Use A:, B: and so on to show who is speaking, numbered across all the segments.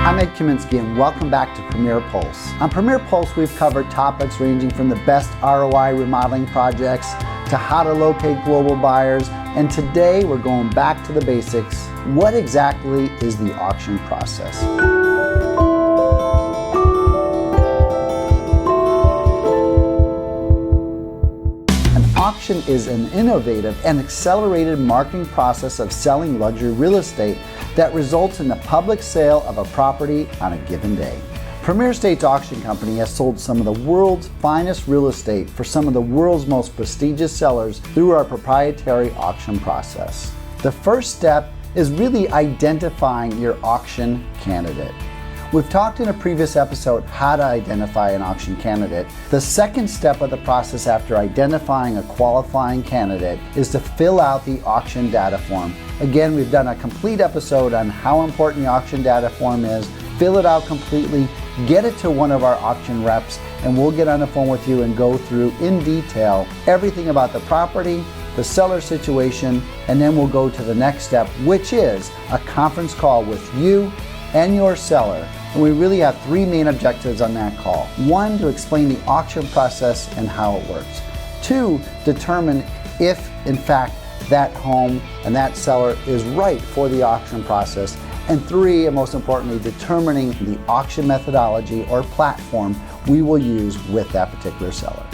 A: I'm Ed Kaminsky and welcome back to Premier Pulse. On Premier Pulse, we've covered topics ranging from the best ROI remodeling projects to how to locate global buyers, and today we're going back to the basics. What exactly is the auction process? Auction is an innovative and accelerated marketing process of selling luxury real estate that results in the public sale of a property on a given day. Premier Estates Auction Company has sold some of the world's finest real estate for some of the world's most prestigious sellers through our proprietary auction process. The first step is really identifying your auction candidate. We've talked in a previous episode how to identify an auction candidate. The second step of the process after identifying a qualifying candidate is to fill out the auction data form. Again, we've done a complete episode on how important the auction data form is. Fill it out completely, get it to one of our auction reps, and we'll get on the phone with you and go through in detail everything about the property, the seller situation, and then we'll go to the next step, which is a conference call with you and your seller. And we really have three main objectives on that call. One, to explain the auction process and how it works. Two, determine if, in fact, that home and that seller is right for the auction process. And three, and most importantly, determining the auction methodology or platform we will use with that particular seller.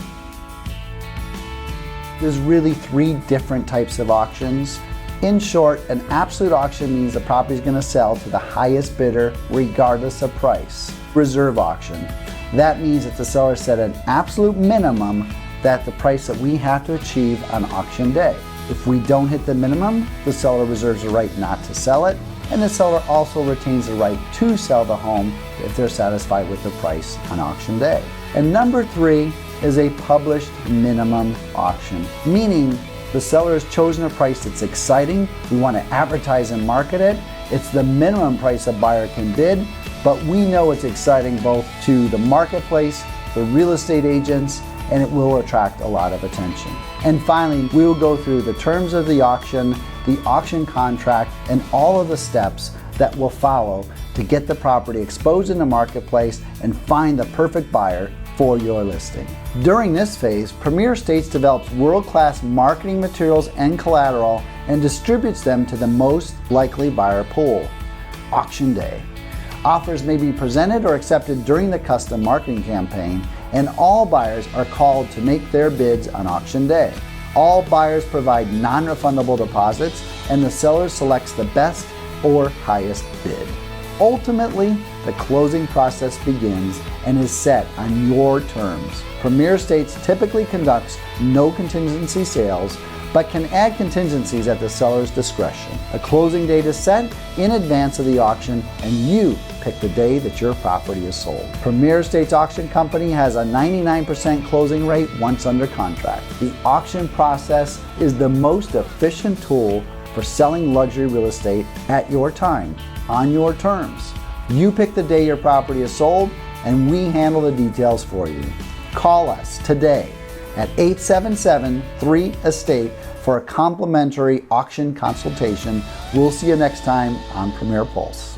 A: There's really three different types of auctions. In short, an absolute auction means the property is going to sell to the highest bidder regardless of price. Reserve auction. That means that the seller set an absolute minimum that the price that we have to achieve on auction day. If we don't hit the minimum, the seller reserves the right not to sell it, and the seller also retains the right to sell the home if they're satisfied with the price on auction day. And number three is a published minimum auction, meaning the seller has chosen a price that's exciting. We want to advertise and market it. It's the minimum price a buyer can bid, but we know it's exciting both to the marketplace, the real estate agents, and it will attract a lot of attention. And finally, we will go through the terms of the auction contract, and all of the steps that will follow to get the property exposed in the marketplace and find the perfect buyer for your listing. During this phase, Premier Estates develops world-class marketing materials and collateral and distributes them to the most likely buyer pool. Auction day. Offers may be presented or accepted during the custom marketing campaign, and all buyers are called to make their bids on auction day. All buyers provide non-refundable deposits, and the seller selects the best or highest bid. Ultimately, the closing process begins and is set on your terms. Premier Estates typically conducts no contingency sales, but can add contingencies at the seller's discretion. A closing date is set in advance of the auction, and you pick the day that your property is sold. Premier Estates Auction Company has a 99% closing rate once under contract. The auction process is the most efficient tool for selling luxury real estate at your time, on your terms. You pick the day your property is sold, and we handle the details for you. Call us today at 877-3-ESTATE for a complimentary auction consultation. We'll see you next time on Premier Pulse.